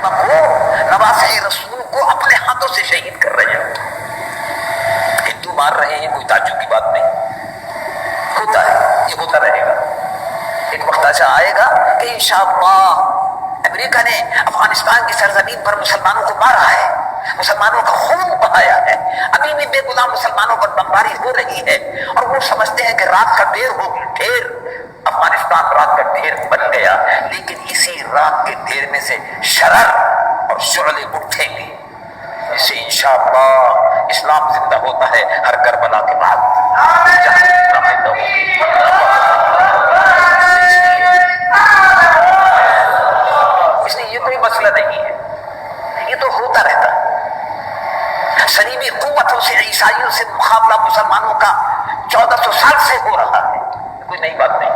کو نواسہ رسول کو اپنے ہاتھوں سے شہید کر رہے ہیں. ہندو مار رہے ہیں، کوئی تعجب کی بات نہیں، ہوتا ہے، یہ ہوتا رہے گا. ایک وقت ایسا آئے گا کہ انشاءاللہ امریکہ نے افغانستان کی سرزمین پر مسلمانوں کو مارا ہے، مسلمانوں کا خون بہایا ہے، ابھی بھی بے گناہ مسلمانوں پر بمباری ہو رہی ہے، اور وہ سمجھتے ہیں کہ رات کا ڈیر ہوگی. ڈھیر افغانستان رات کا ڈھیر بن گیا، لیکن اسی رات کے ڈھیر میں سے شرر اور شعلے اٹھیں گے جس سے انشاءاللہ اسلام زندہ ہوتا ہے ہر کربلا کے بعد. جہاں اسلام زندہ ہوگی. اس لیے یہ کوئی مسئلہ نہیں ہے، یہ تو ہوتا رہتا ہے. صلیبی قوتوں سے، عیسائیوں سے مقابلہ مسلمانوں کا 1400 سال سے ہو رہا ہے، کوئی نئی بات نہیں.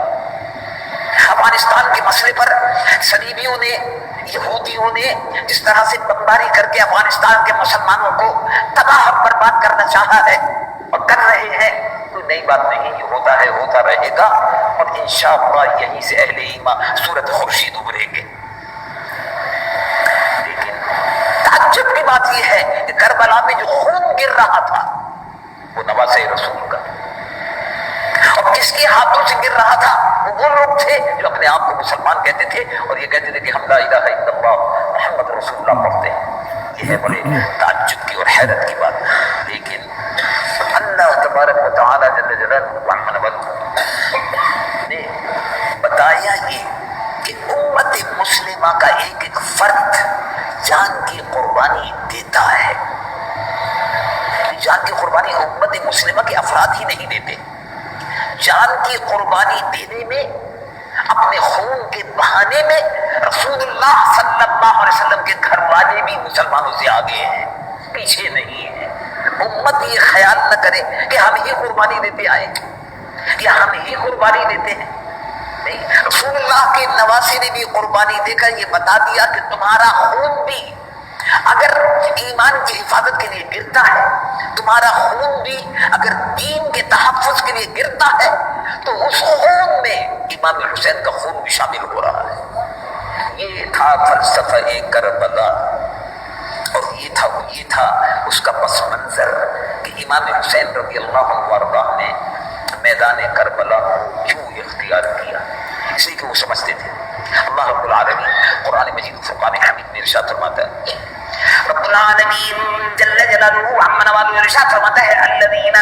افغانستان کے مسئلے پر صلیبیوں نے، یہودیوں نے جس طرح سے بمباری کر کے افغانستان کے مسلمانوں کو تباہ اور برباد کرنا چاہا ہے اور کر رہے ہیں، کوئی نئی بات نہیں. یہ ہوتا ہے، ہوتا رہے گا، اور انشاءاللہ یہیں سے اہل ایمان سورت خورشید ابھریں گے. تعجب کی بات یہ ہے کہ کربلا میں جو خون گر رہا تھا وہ نواسہ رسول کا، اور کس کے ہاتھوں سے گر رہا تھا؟ وہ لوگ تھے جو اپنے آپ کو مسلمان کہتے تھے اور یہ کہتے تھے کہ ہم لا الہ الا اللہ محمد رسول اللہ پڑھتے ہیں. یہ ہے بڑے تعجب کی اور حیرت کی بات. لیکن اللہ تبارک و تعالی جل جلالہ نے بتایا یہ کہ امت مسلمہ کا ایک ایک فرد جان کی قربانی دیتا ہے. جان کی قربانی امت مسلمہ کے افراد ہی نہیں دیتے، جان کی قربانی دینے میں، اپنے خون کے بہانے میں رسول اللہ صلی اللہ علیہ وسلم کے گھر والے بھی مسلمانوں سے آگے ہیں، پیچھے نہیں ہیں. امت یہ خیال نہ کرے کہ ہم ہی قربانی دیتے آئے یا ہم ہی قربانی دیتے ہیں. نہیں، رسول اللہ کے نواسے نے بھی قربانی دے کر یہ بتا دیا کہ تمہارا خون بھی اگر ایمان کی حفاظت کے لیے گرتا ہے، تمہارا خون بھی اگر دین کے تحفظ کے لیے گرتا ہے، تو اس خون میں امام حسین کا خون بھی شامل ہو رہا ہے. یہ تھا فلسفہ کربلا، اور یہ تھا اس کا پس منظر کہ امام حسین رضی اللہ عنہ وارضاہ نے میدان کربلا کیوں اختیار کیا. اس لیے کہ وہ سمجھتے تھے. اللہ رب العالمین قرآن مجید فرقان حمید میں ارشاد فرماتا ہے، رب العالمین جل جلالہ عما نوالہ ارشاد فرماتا ہے الذین